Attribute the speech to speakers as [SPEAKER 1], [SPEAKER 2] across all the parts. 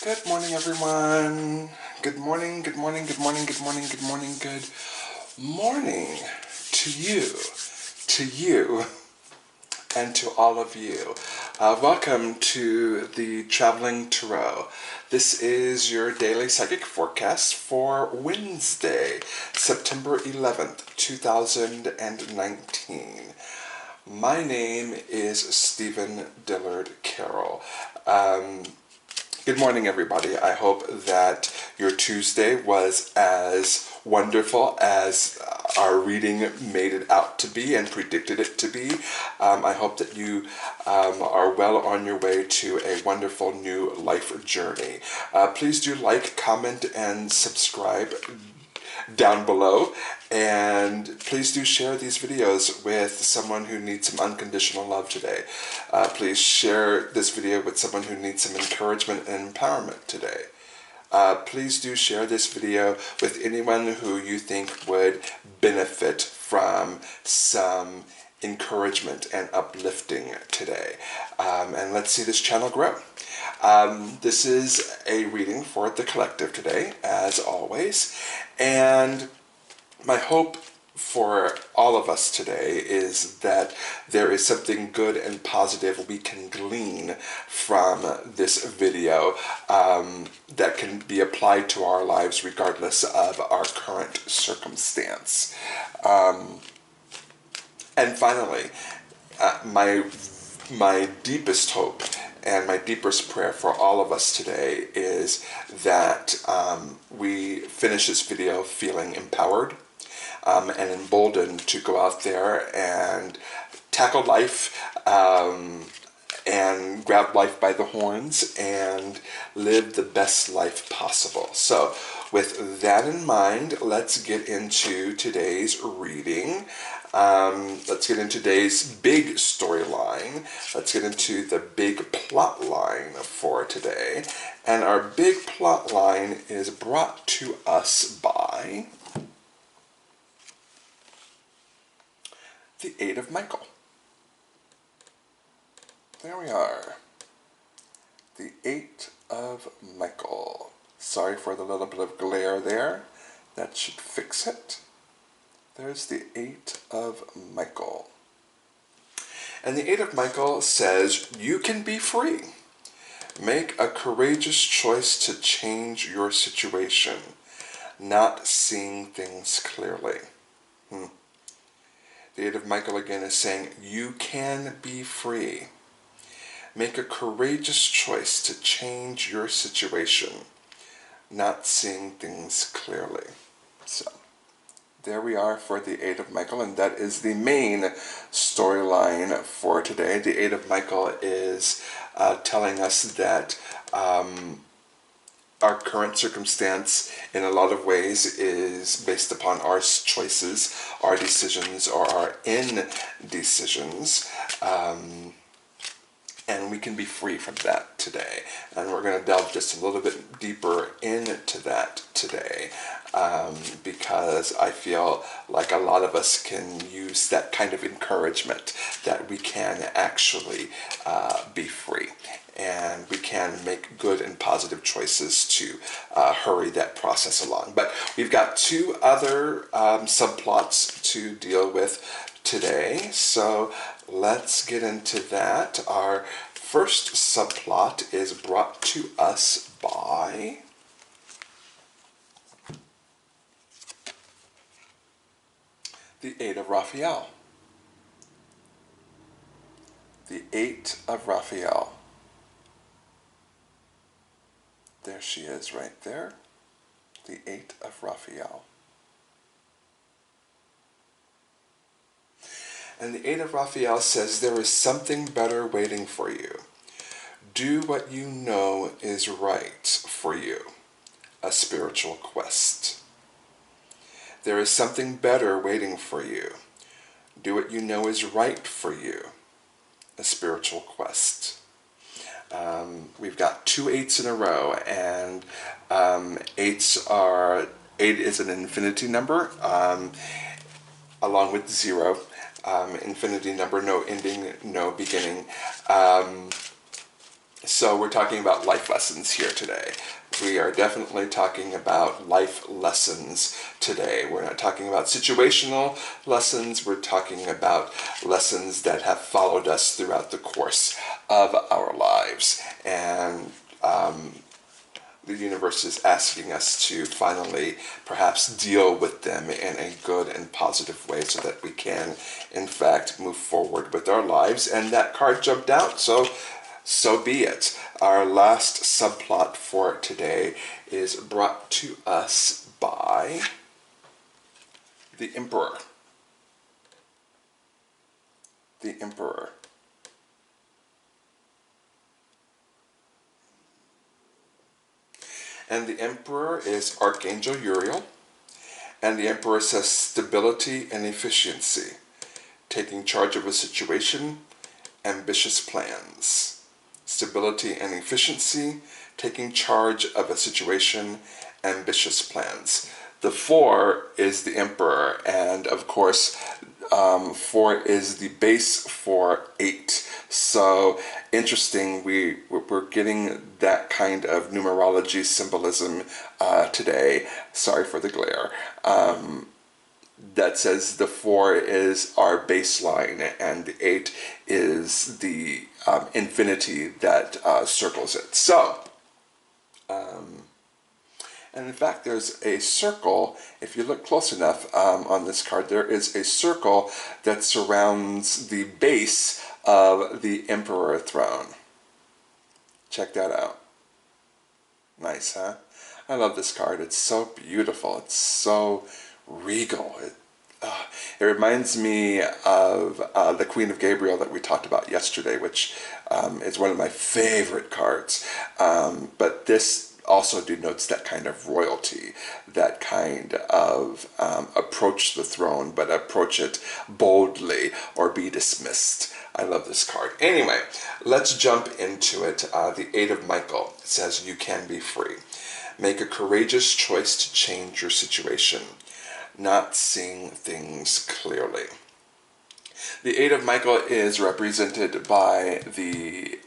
[SPEAKER 1] Good morning, everyone. Good morning, good morning, good morning, good morning, good morning, good morning to you, and to all of you. Welcome to the Traveling Tarot. This is your daily psychic forecast for Wednesday, September 11th, 2019. My name is Stephen Dillard Carroll. Good morning, everybody. I hope that your Tuesday was as wonderful as our reading made it out to be and predicted it to be. I hope that you are well on your way to a wonderful new life journey. Please do like, comment, and subscribe down below, and please do share these videos with someone who needs some unconditional love today. Please share this video with someone who needs some encouragement and empowerment today. Please do share this video with anyone who you think would benefit from some encouragement and uplifting today. And let's see this channel grow. This is a reading for the collective today, as always, and my hope for all of us today is that there is something good and positive we can glean from this video that can be applied to our lives regardless of our current circumstance. And finally, my deepest hope and my deepest prayer for all of us today is that we finish this video feeling empowered and emboldened to go out there and tackle life and grab life by the horns and live the best life possible. So with that in mind, let's get into today's reading. Let's get into today's big storyline. Let's get into the big plot line for today. And our big plot line is brought to us by the Eight of Michael. There we are. The Eight of Michael. Sorry for the little bit of glare there. That should fix it. There's the Eight of Michael. And the Eight of Michael says, you can be free. Make a courageous choice to change your situation, not seeing things clearly. The Eight of Michael again is saying, you can be free. Make a courageous choice to change your situation, not seeing things clearly. So there we are for the Eight of Michael, and that is the main storyline for today. The Eight of Michael is telling us that our current circumstance in a lot of ways is based upon our choices, our decisions, or our indecisions. And we can be free from that today. And we're going to delve just a little bit deeper into that today because I feel like a lot of us can use that kind of encouragement that we can actually be free. And we can make good and positive choices to hurry that process along. But we've got two other subplots to deal with today, so let's get into that. Our first subplot is brought to us by the Eight of Raphael. The Eight of Raphael. There she is right there. The Eight of Raphael. And the Eight of Raphael says, there is something better waiting for you. Do what you know is right for you. A spiritual quest. There is something better waiting for you. Do what you know is right for you. A spiritual quest. We've got two eights in a row, and eight is an infinity number, along with 0. Infinity number, no ending, no beginning. So we're talking about life lessons here today. We are definitely talking about life lessons today. We're not talking about situational lessons. We're talking about lessons that have followed us throughout the course of our lives. And the universe is asking us to finally perhaps deal with them in a good and positive way so that we can, in fact, move forward with our lives. And that card jumped out, so be it. Our last subplot for today is brought to us by the Emperor. The Emperor. And the Emperor is Archangel Uriel. And the Emperor says stability and efficiency, taking charge of a situation, ambitious plans. Stability and efficiency, taking charge of a situation, ambitious plans. The 4 is the Emperor, and of course, 4 is the base for 8. So interesting, we're getting that kind of numerology symbolism today. Sorry for the glare. That says the 4 is our baseline and the 8 is the infinity that circles it. So, and in fact, there's a circle, if you look close enough on this card, there is a circle that surrounds the base of the Emperor throne. Check that out. Nice, huh? I love this card. It's so beautiful. It's so regal. It reminds me of the Queen of Gabriel that we talked about yesterday, which is one of my favorite cards. But this also denotes that kind of royalty, that kind of approach the throne, but approach it boldly or be dismissed. I love this card. Anyway, let's jump into it. The Eight of Michael says you can be free. Make a courageous choice to change your situation. Not seeing things clearly. The Eight of Michael is represented by the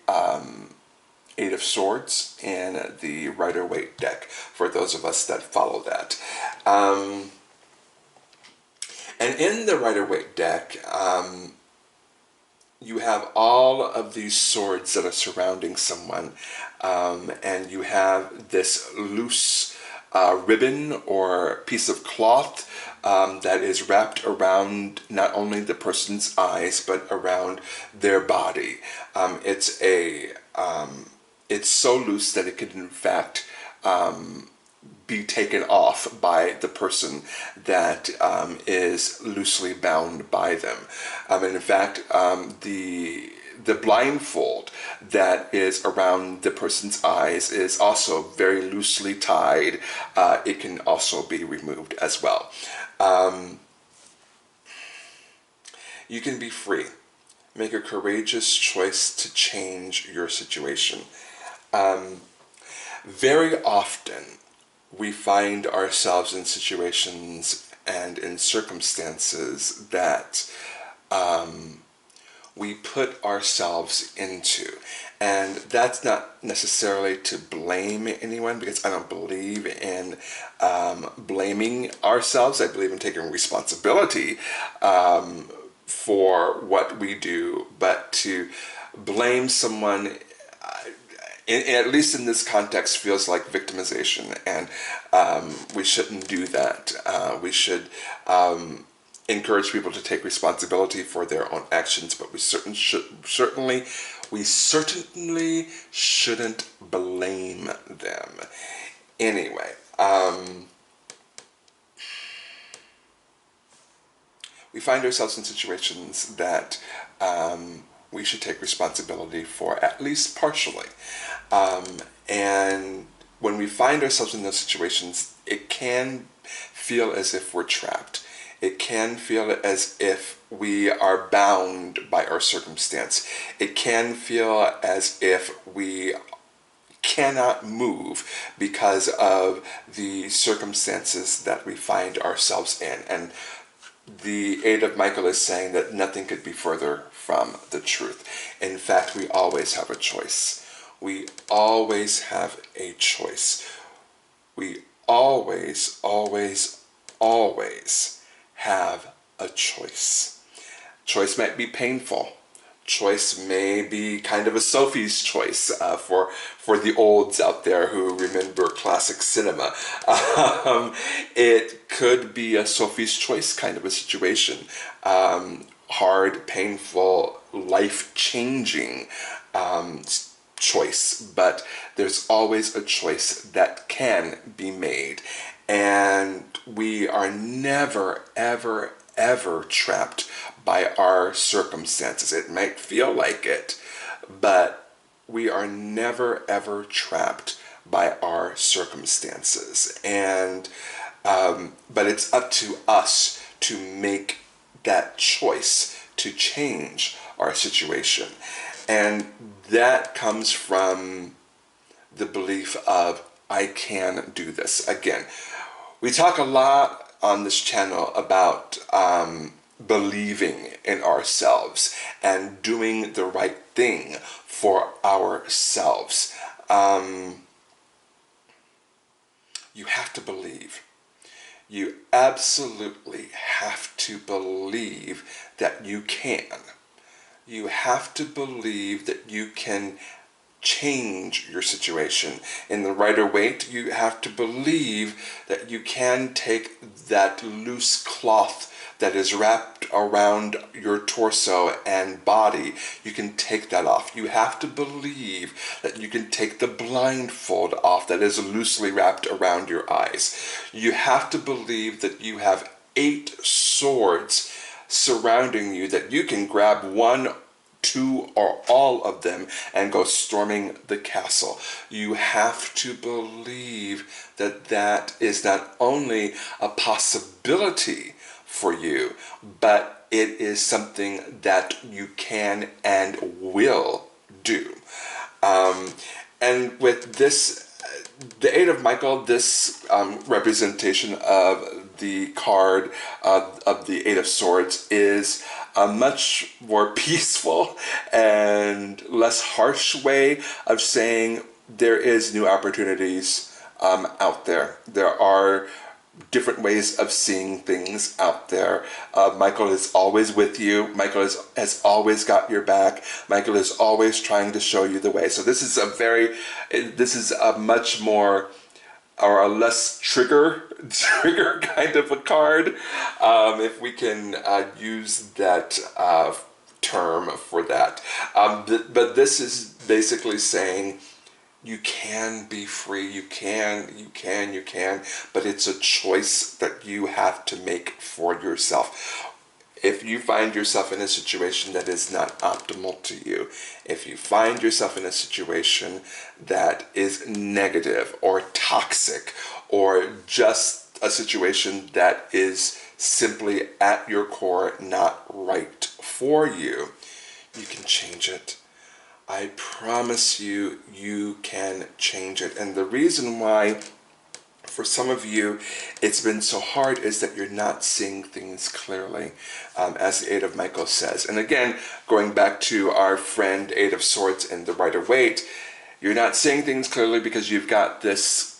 [SPEAKER 1] 8 of Swords in the Rider-Waite deck, for those of us that follow that. And in the Rider-Waite deck, you have all of these swords that are surrounding someone, and you have this loose ribbon or piece of cloth that is wrapped around not only the person's eyes but around their body. It's so loose that it can in fact be taken off by the person that is loosely bound by them. And in fact, the blindfold that is around the person's eyes is also very loosely tied. It can also be removed as well. You can be free. Make a courageous choice to change your situation. Very often, we find ourselves in situations and in circumstances that we put ourselves into. And that's not necessarily to blame anyone, because I don't believe in blaming ourselves. I believe in taking responsibility for what we do, but to blame someone, at least in this context, feels like victimization, and we shouldn't do that. We should encourage people to take responsibility for their own actions, but we certainly shouldn't blame them. Anyway, we find ourselves in situations that we should take responsibility for, at least partially. And when we find ourselves in those situations, it can feel as if we're trapped. It can feel as if we are bound by our circumstance. It can feel as if we cannot move because of the circumstances that we find ourselves in. And the Eight of Michael is saying that nothing could be further from the truth. In fact, we always have a choice. We always have a choice. We always, always, always have a choice. Choice might be painful. Choice may be kind of a Sophie's choice for the olds out there who remember classic cinema. It could be a Sophie's choice kind of a situation. Hard, painful, life-changing choice, but there's always a choice that can be made. And we are never, ever, ever trapped by our circumstances. It might feel like it, but we are never, ever trapped by our circumstances. And but it's up to us to make that choice to change our situation. And that comes from the belief of, I can do this. Again, we talk a lot on this channel about believing in ourselves and doing the right thing for ourselves. You have to believe. You absolutely have to believe that you can. You have to believe that you can change your situation. In the Rider-Waite, you have to believe that you can take that loose cloth that is wrapped around your torso and body. You can take that off. You have to believe that you can take the blindfold off that is loosely wrapped around your eyes. You have to believe that you have 8 swords surrounding you, that you can grab one, 2, or all of them and go storming the castle. You have to believe that that is not only a possibility for you, but it is something that you can and will do. And with this, the Eight of Michael, this representation of the card of the Eight of Swords is a much more peaceful and less harsh way of saying there is new opportunities out there. There are different ways of seeing things out there. Michael is always with you. Michael has always got your back. Michael is always trying to show you the way. So this is a much more, or a less trigger kind of a card, if we can use that term for that. But this is basically saying, you can be free, you can, but it's a choice that you have to make for yourself. If you find yourself in a situation that is not optimal to you, if you find yourself in a situation that is negative or toxic, or just a situation that is simply at your core not right for you, you can change it. I promise you, you can change it. And the reason why, for some of you, it's been so hard is that you're not seeing things clearly, as the Eight of Michael says. And again, going back to our friend Eight of Swords in the Rider-Waite, you're not seeing things clearly because you've got this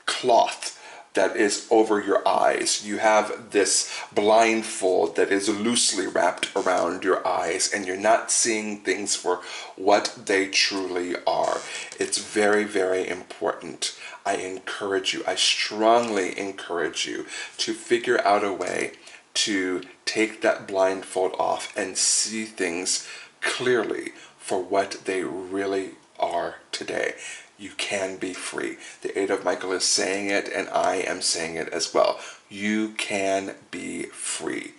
[SPEAKER 1] cloth that is over your eyes. You have this blindfold that is loosely wrapped around your eyes, and you're not seeing things for what they truly are. It's very, very important. I encourage you, I strongly encourage you to figure out a way to take that blindfold off and see things clearly for what they really are today. You can be free. The Eight of Michael is saying it, and I am saying it as well. You can be free.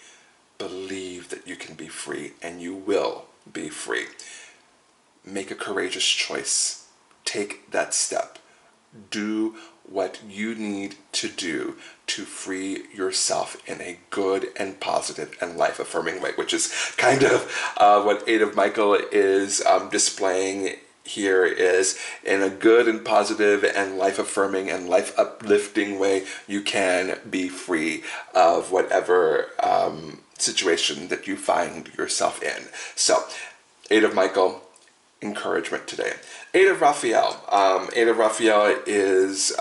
[SPEAKER 1] Believe that you can be free, and you will be free. Make a courageous choice. Take that step. Do what you need to do to free yourself in a good and positive and life-affirming way, which is kind of what Eight of Michael is displaying here, is in a good and positive and life-affirming and life-uplifting way. You can be free of whatever situation that you find yourself in. So, Eight of Michael, encouragement today. Eight of Raphael. Eight of Raphael is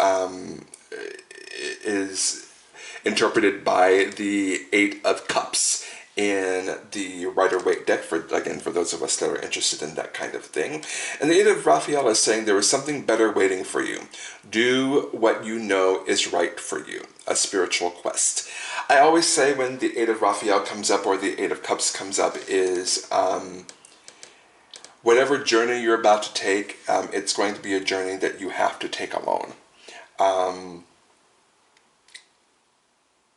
[SPEAKER 1] interpreted by the Eight of Cups in the Rider-Waite deck, for those of us that are interested in that kind of thing. And the Eight of Raphael is saying there is something better waiting for you. Do what you know is right for you. A spiritual quest. I always say when the Eight of Raphael comes up or the Eight of Cups comes up is whatever journey you're about to take, it's going to be a journey that you have to take alone.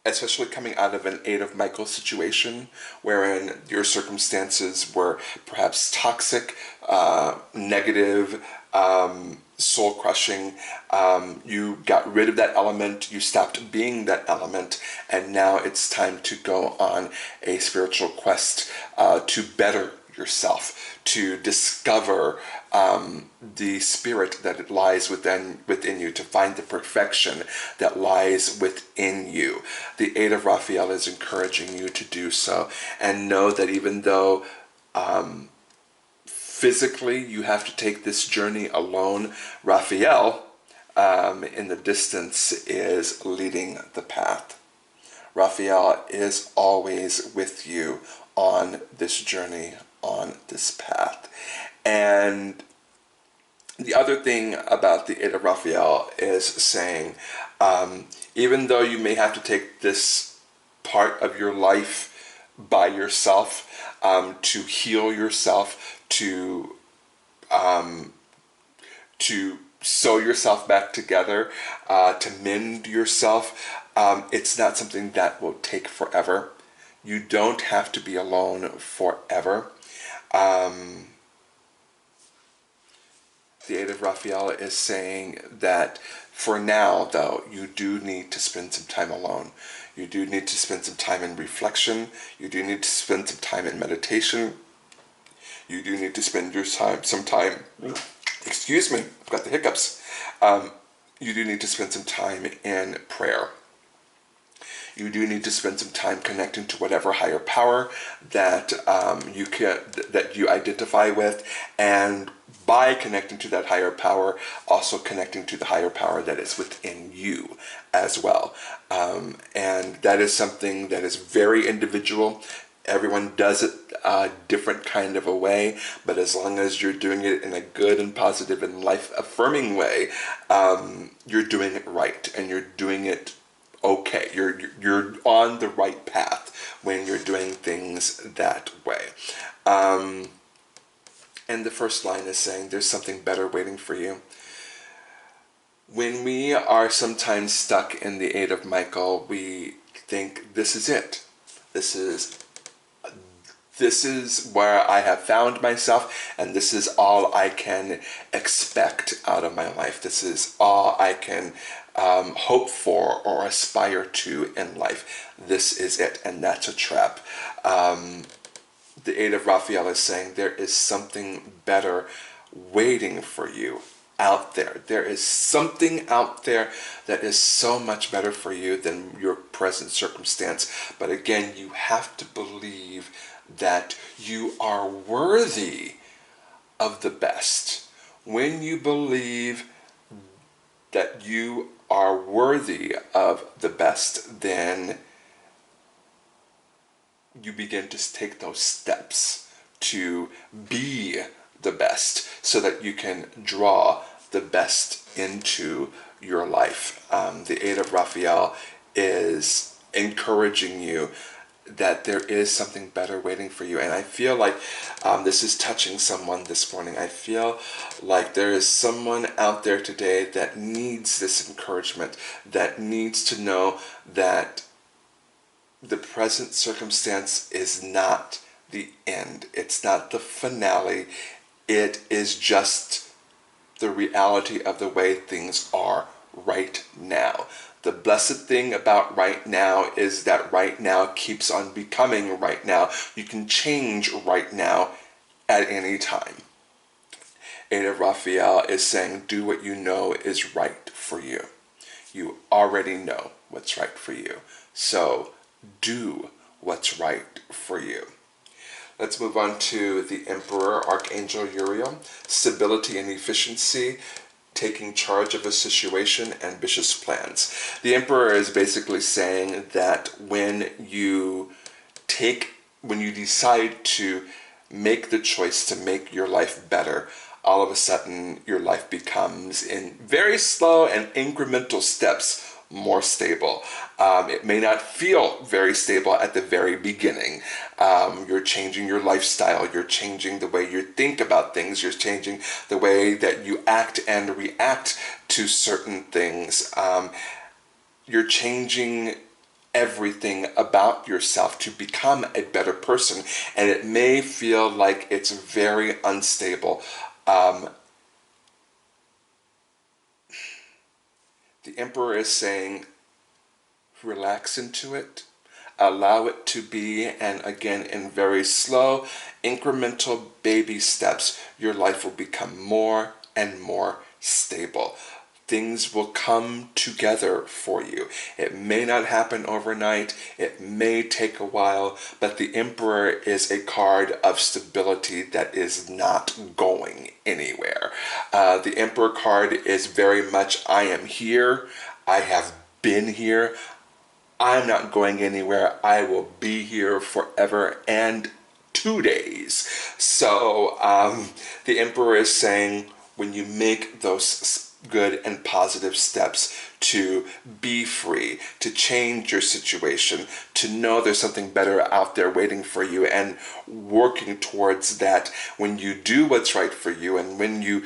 [SPEAKER 1] Especially coming out of an Eight of Michael situation, wherein your circumstances were perhaps toxic, negative, soul-crushing. You got rid of that element, you stopped being that element, and now it's time to go on a spiritual quest to better yourself, to discover the spirit that lies within you, to find the perfection that lies within you. The Eight of Raphael is encouraging you to do so, and know that even though physically you have to take this journey alone, Raphael in the distance is leading the path. Raphael is always with you on this journey, on this path. And the other thing about the Eight of Raphael is saying, even though you may have to take this part of your life by yourself, to heal yourself, to sew yourself back together, to mend yourself, it's not something that will take forever. You don't have to be alone forever. The Eight of Raphael is saying that for now, though, you do need to spend some time alone. You do need to spend some time in reflection. You do need to spend some time in meditation. You do need to spend some time, excuse me, I've got the hiccups. You do need to spend some time in prayer. You do need to spend some time connecting to whatever higher power that you identify with, and by connecting to that higher power, also connecting to the higher power that is within you as well. And that is something that is very individual. Everyone does it a different kind of a way, but as long as you're doing it in a good and positive and life-affirming way, you're doing it right, and you're doing it okay. You're on the right path when you're doing things that way. And the first line is saying there's something better waiting for you. When we are sometimes stuck in the Eight of Michael, we think this is it. This is where I have found myself, and this is all I can expect out of my life. This is all I can hope for or aspire to in life. This is it, and that's a trap. The Eight of Raphael is saying there is something better waiting for you out there. There is something out there that is so much better for you than your present circumstance. But again, you have to believe that you are worthy of the best. When you believe that you are worthy of the best, then you begin to take those steps to be the best so that you can draw the best into your life. The Eight of Raphael is encouraging you that there is something better waiting for you. And I feel like this is touching someone this morning. I feel like there is someone out there today that needs this encouragement, that needs to know that the present circumstance is not the end. It's not the finale. It is just the reality of the way things are right now. The blessed thing about right now is that right now keeps on becoming right now. You can change right now at any time. Eight of Raphael is saying, do what you know is right for you. You already know what's right for you. So do what's right for you. Let's move on to the Emperor, Archangel Uriel. Stability and efficiency, taking charge of a situation, ambitious plans. The Emperor is basically saying that when you decide to make the choice to make your life better, all of a sudden your life becomes, in very slow and incremental steps, more stable. It may not feel very stable at the very beginning. You're changing your lifestyle, you're changing the way you think about things, you're changing the way that you act and react to certain things. You're changing everything about yourself to become a better person, and it may feel like it's very unstable. The Emperor is saying, relax into it, allow it to be, and again, in very slow, incremental baby steps, your life will become more and more stable. Things will come together for you. It may not happen overnight, it may take a while, but the Emperor is a card of stability that is not going anywhere. The Emperor card is very much, I am here, I have been here, I'm not going anywhere, I will be here forever and 2 days. So the Emperor is saying, when you make those good and positive steps to be free, to change your situation, to know there's something better out there waiting for you, and working towards that, when you do what's right for you, and when you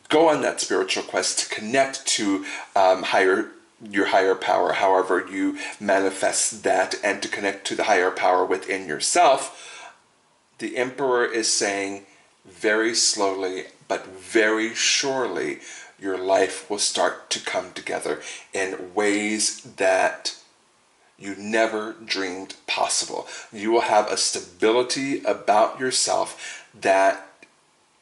[SPEAKER 1] go on that spiritual quest to connect to your higher power, however you manifest that, and to connect to the higher power within yourself, the Emperor is saying, very slowly but very surely, your life will start to come together in ways that you never dreamed possible. You will have a stability about yourself that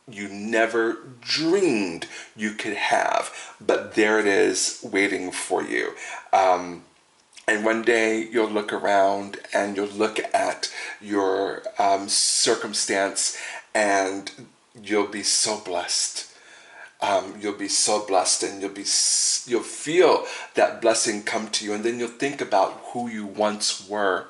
[SPEAKER 1] you never dreamed you could have, but there it is waiting for you. And one day you'll look around and you'll look at your circumstance, and you'll be so blessed. You'll be so blessed, and you'll feel that blessing come to you, and then you'll think about who you once were,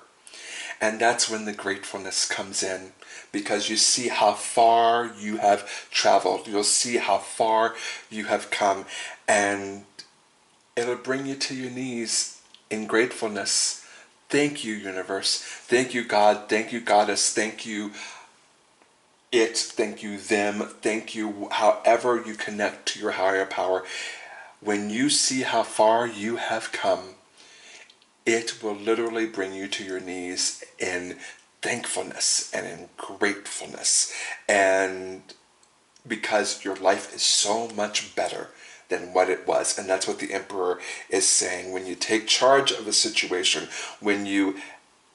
[SPEAKER 1] and that's when the gratefulness comes in, because you see how far you have traveled, you'll see how far you have come, and it'll bring you to your knees in gratefulness. Thank you, universe. Thank you, God. Thank you, goddess. Thank you, thank you, them, thank you, however you connect to your higher power. When you see how far you have come, it will literally bring you to your knees in thankfulness and in gratefulness. And because your life is so much better than what it was. And that's what the Emperor is saying. When you take charge of a situation, when you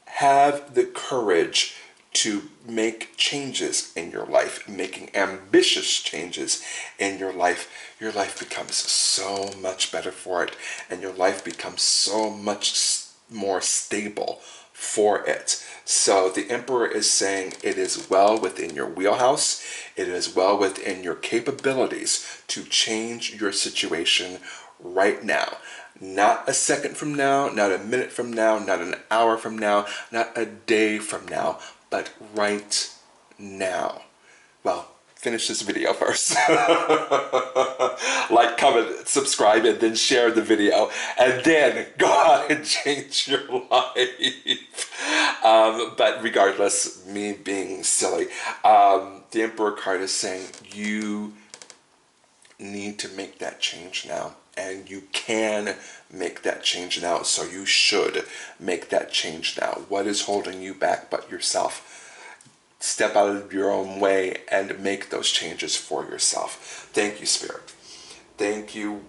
[SPEAKER 1] have the courage to make changes in your life, making ambitious changes in your life becomes so much better for it, and your life becomes so much more stable for it. So the Emperor is saying it is well within your wheelhouse, it is well within your capabilities to change your situation right now. Not a second from now, not a minute from now, not an hour from now, not a day from now, but right now. Well, finish this video first. Like, comment, subscribe, and then share the video, and then go out and change your life. But regardless, me being silly, the Emperor card is saying you need to make that change now. And you can make that change now, so you should make that change now. What is holding you back but yourself? Step out of your own way and make those changes for yourself. Thank you, Spirit. Thank you,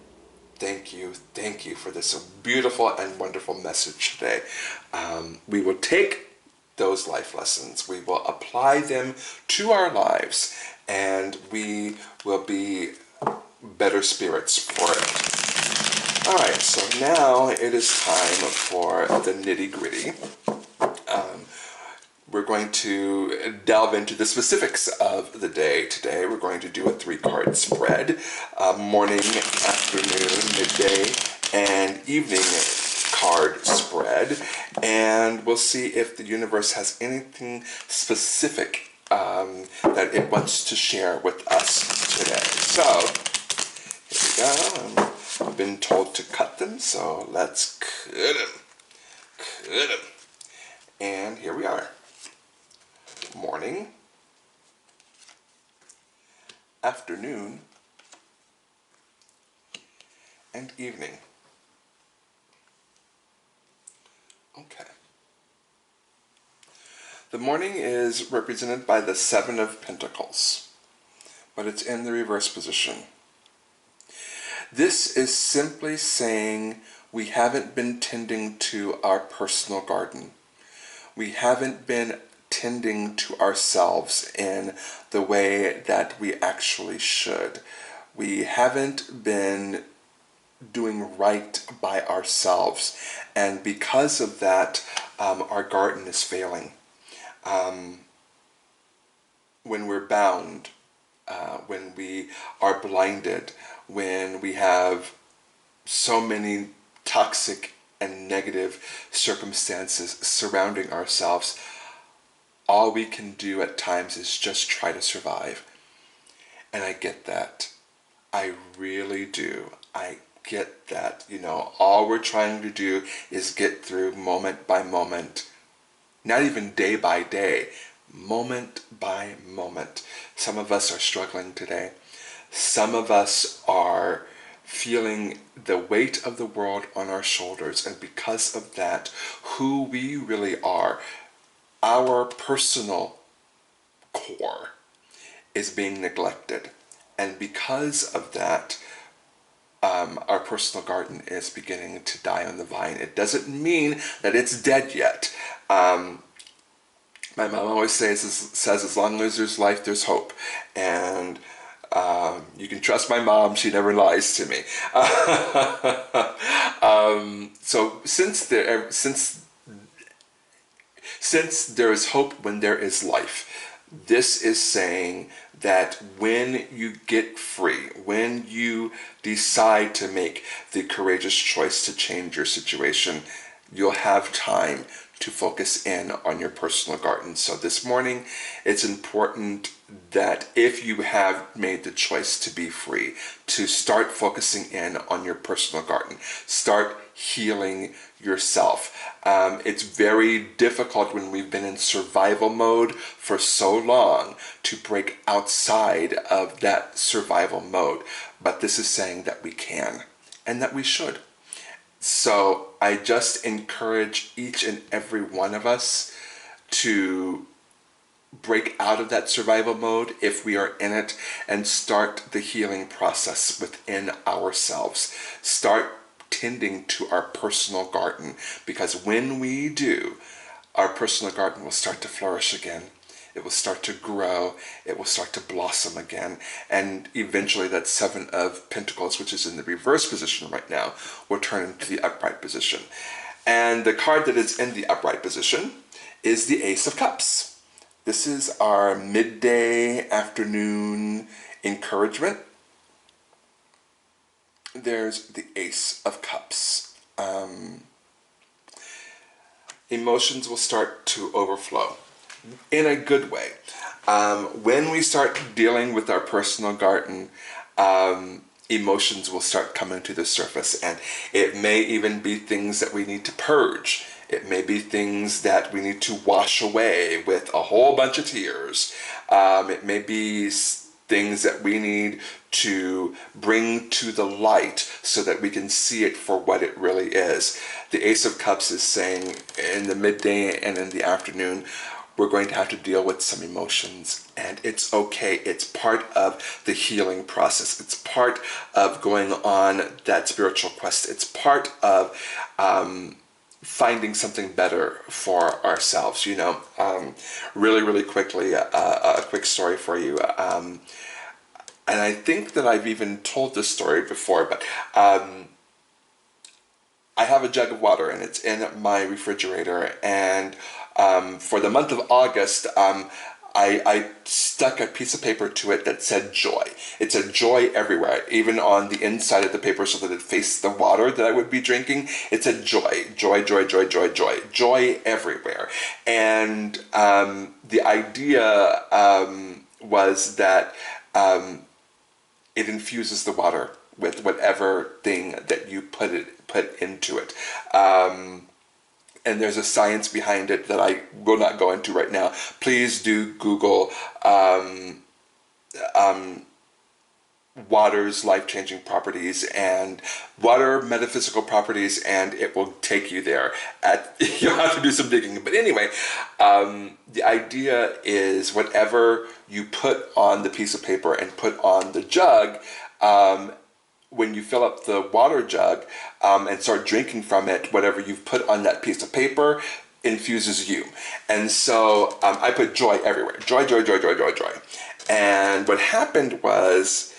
[SPEAKER 1] thank you, thank you for this beautiful and wonderful message today. We will take those life lessons, we will apply them to our lives, and we will be better spirits for it. Alright, so now it is time for the nitty-gritty. we're going to delve into the specifics of the day. Today we're going to do a 3-card spread, morning, afternoon, midday, and evening card spread, and we'll see if the universe has anything specific that it wants to share with us today. So, here we go. I've been told to cut them, so let's cut them. Cut them. And here we are. Morning, afternoon, and evening. Okay. The morning is represented by the 7 of Pentacles, but it's in the reverse position. This is simply saying we haven't been tending to our personal garden. We haven't been tending to ourselves in the way that we actually should. We haven't been doing right by ourselves, and because of that, our garden is failing. When we're bound, when we are blinded, when we have so many toxic and negative circumstances surrounding ourselves, all we can do at times is just try to survive. And I get that. I really do. I get that. You know, all we're trying to do is get through moment by moment, not even day by day, moment by moment. Some of us are struggling today. Some of us are feeling the weight of the world on our shoulders, and because of that, who we really are, our personal core, is being neglected. And because of that, our personal garden is beginning to die on the vine. It doesn't mean that it's dead yet. My mom always says as long as there's life, there's hope. And you can trust my mom, she never lies to me. So since there is hope when there is life, this is saying that when you get free, when you decide to make the courageous choice to change your situation, you'll have time to focus in on your personal garden. So this morning, it's important that if you have made the choice to be free, to start focusing in on your personal garden, start healing yourself. It's very difficult when we've been in survival mode for so long to break outside of that survival mode. But this is saying that we can and that we should. So I just encourage each and every one of us to break out of that survival mode if we are in it and start the healing process within ourselves. Start tending to our personal garden, because when we do, our personal garden will start to flourish again. It will start to grow. It will start to blossom again. And eventually that 7 of Pentacles, which is in the reverse position right now, will turn into the upright position. And the card that is in the upright position is the Ace of Cups. This is our midday, afternoon encouragement. There's the Ace of Cups. Emotions will start to overflow in a good way. When we start dealing with our personal garden, emotions will start coming to the surface, and it may even be things that we need to purge. It may be things that we need to wash away with a whole bunch of tears. It may be things that we need to bring to the light so that we can see it for what it really is. The Ace of Cups is saying in the midday and in the afternoon, we're going to have to deal with some emotions, and it's okay. It's part of the healing process. It's part of going on that spiritual quest. It's part of finding something better for ourselves. You know, really quickly, a quick story for you. And I think that I've even told this story before, but I have a jug of water and it's in my refrigerator, and For the month of August, I stuck a piece of paper to it that said joy. It said joy everywhere, even on the inside of the paper so that it faced the water that I would be drinking. It said joy, joy, joy, joy, joy, joy, joy everywhere. And the idea was that it infuses the water with whatever thing that you put into it. And there's a science behind it that I will not go into right now. Please do Google water's life-changing properties and water metaphysical properties, and it will take you there. You'll have to do some digging. But anyway, the idea is whatever you put on the piece of paper and put on the jug, when you fill up the water jug and start drinking from it, whatever you've put on that piece of paper infuses you. And so I put joy everywhere. Joy, joy, joy, joy, joy, joy. And what happened was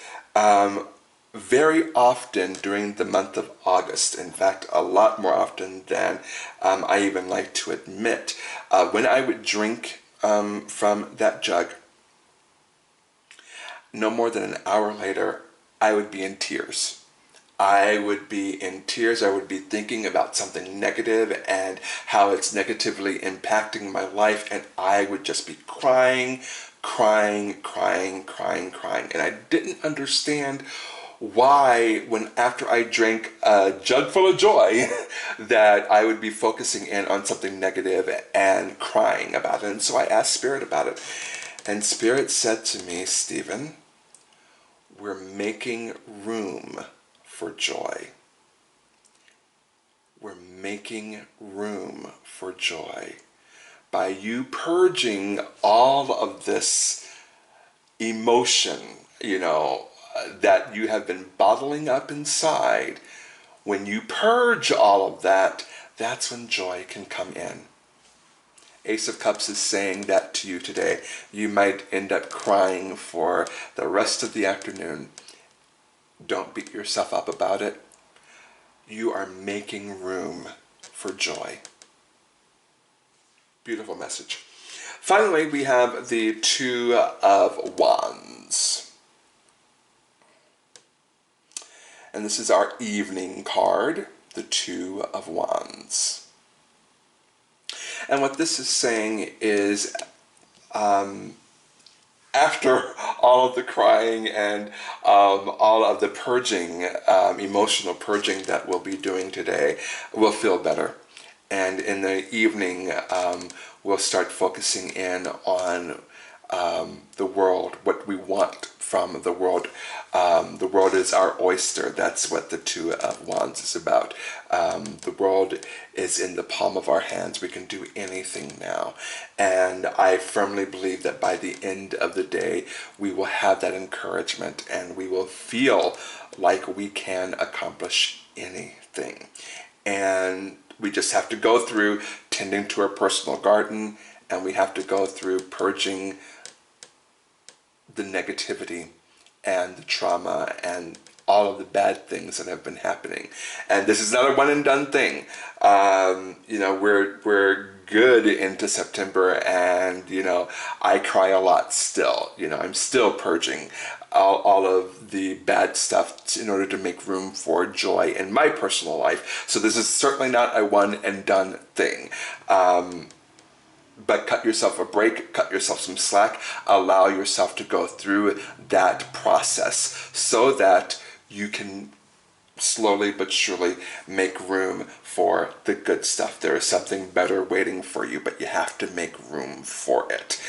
[SPEAKER 1] very often during the month of August, in fact, a lot more often than I even like to admit, when I would drink from that jug, no more than an hour later, I would be in tears. I would be in tears. I would be thinking about something negative and how it's negatively impacting my life, and I would just be crying, crying, crying, crying, crying. And I didn't understand why, when after I drank a jug full of joy, that I would be focusing in on something negative and crying about it. And so I asked Spirit about it. And Spirit said to me, Stephen, we're making room for joy. We're making room for joy. By you purging all of this emotion, that you have been bottling up inside, when you purge all of that, that's when joy can come in. Ace of Cups is saying that to you today. You might end up crying for the rest of the afternoon. Don't beat yourself up about it. You are making room for joy. Beautiful message. Finally, we have the Two of Wands. And this is our evening card, the Two of Wands. And what this is saying is, after all of the crying and all of the purging, emotional purging that we'll be doing today, we'll feel better. And in the evening, we'll start focusing in on the world, what we want from the world. The world is our oyster. That's what the Two of Wands is about. The world is in the palm of our hands. We can do anything now. And I firmly believe that by the end of the day, we will have that encouragement and we will feel like we can accomplish anything. And we just have to go through tending to our personal garden, and we have to go through purging the negativity and the trauma and all of the bad things that have been happening. And this is not a one and done thing. We're good into September, and I cry a lot still. I'm still purging all of the bad stuff in order to make room for joy in my personal life. So this is certainly not a one and done thing. But cut yourself a break, cut yourself some slack, allow yourself to go through that process so that you can slowly but surely make room for the good stuff. There is something better waiting for you, but you have to make room for it.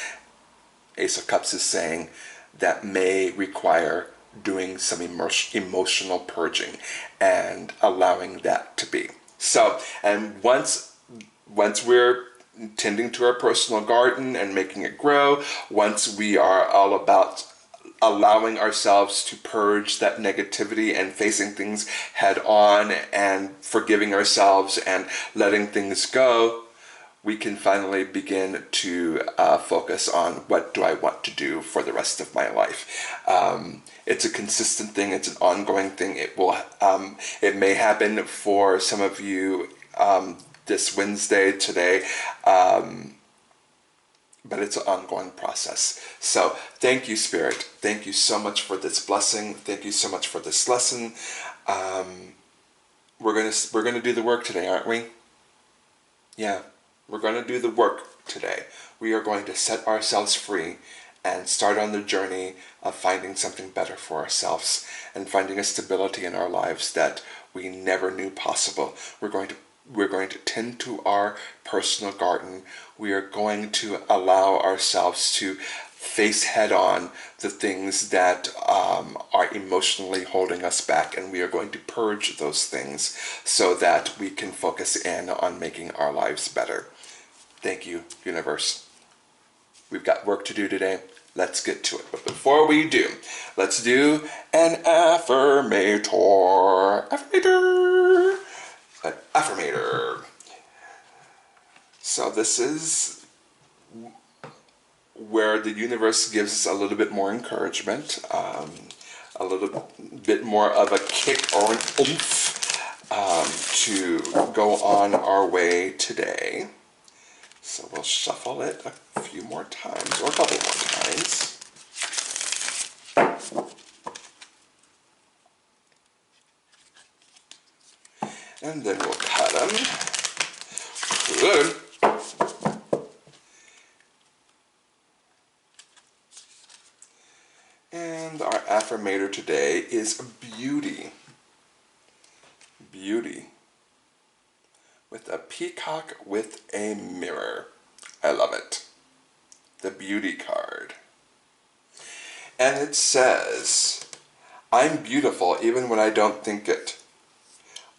[SPEAKER 1] Ace of Cups is saying that may require doing some emotional purging and allowing that to be. So, and once we're tending to our personal garden and making it grow, once we are all about allowing ourselves to purge that negativity and facing things head on and forgiving ourselves and letting things go, we can finally begin to focus on what do I want to do for the rest of my life. It's a consistent thing. It's an ongoing thing. It may happen for some of you this Wednesday today. but it's an ongoing process. So thank you, Spirit. Thank you so much for this blessing. Thank you so much for this lesson. We're gonna do the work today, aren't we? Yeah, we're gonna do the work today. We are going to set ourselves free and start on the journey of finding something better for ourselves and finding a stability in our lives that we never knew possible. We're going to tend to our personal garden. We are going to allow ourselves to face head on the things that are emotionally holding us back, and we are going to purge those things so that we can focus in on making our lives better. Thank you, universe. We've got work to do today. Let's get to it. But before we do, let's do an affirmator. Affirmator. An affirmator. So this is where the universe gives us a little bit more encouragement, a little bit more of a kick or an oomph to go on our way today. So we'll shuffle it a few more times, or a couple more times. And then we'll cut them. Good. And our affirmator today is beauty. Beauty. With a peacock with a mirror. I love it. The beauty card. And it says, I'm beautiful even when I don't think it.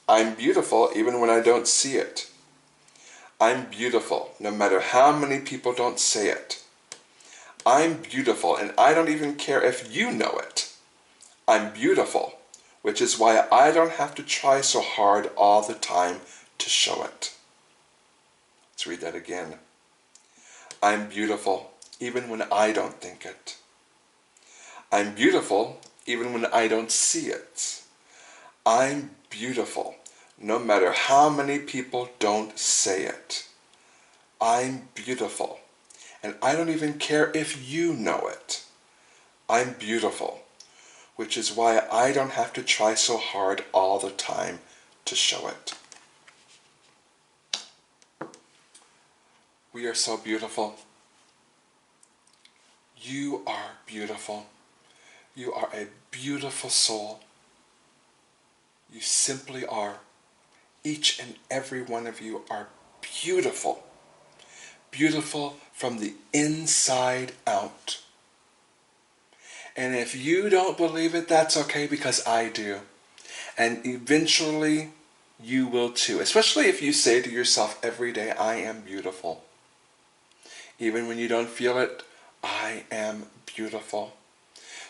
[SPEAKER 1] I'm beautiful even when I don't see it. I'm beautiful no matter how many people don't say it. I'm beautiful and I don't even care if you know it. I'm beautiful, which is why I don't have to try so hard all the time to show it. Let's read that again. I'm beautiful even when I don't think it. I'm beautiful even when I don't see it. I'm beautiful no matter how many people don't say it. I'm beautiful and I don't even care if you know it. I'm beautiful, which is why I don't have to try so hard all the time to show it. We are so beautiful. You are beautiful. You are a beautiful soul. You simply are. Each and every one of you are beautiful. Beautiful from the inside out. And if you don't believe it, that's okay, because I do. And eventually you will too. Especially if you say to yourself every day, I am beautiful. Even when you don't feel it, I am beautiful.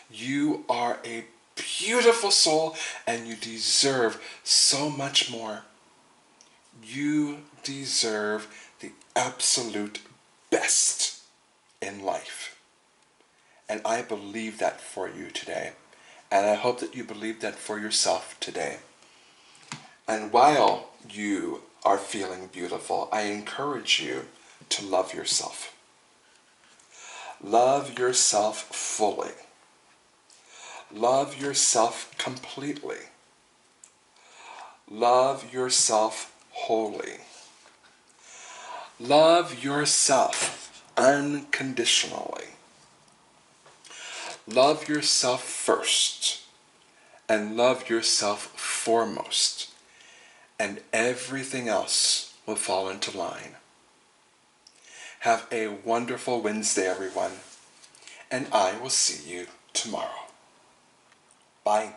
[SPEAKER 1] You are a beautiful soul and you deserve so much more. You deserve the absolute best in life. And I believe that for you today. And I hope that you believe that for yourself today. And while you are feeling beautiful, I encourage you to love yourself. Love yourself fully. Love yourself completely. Love yourself wholly. Love yourself unconditionally. Love yourself first and love yourself foremost, and everything else will fall into line. Have a wonderful Wednesday, everyone, and I will see you tomorrow. Bye.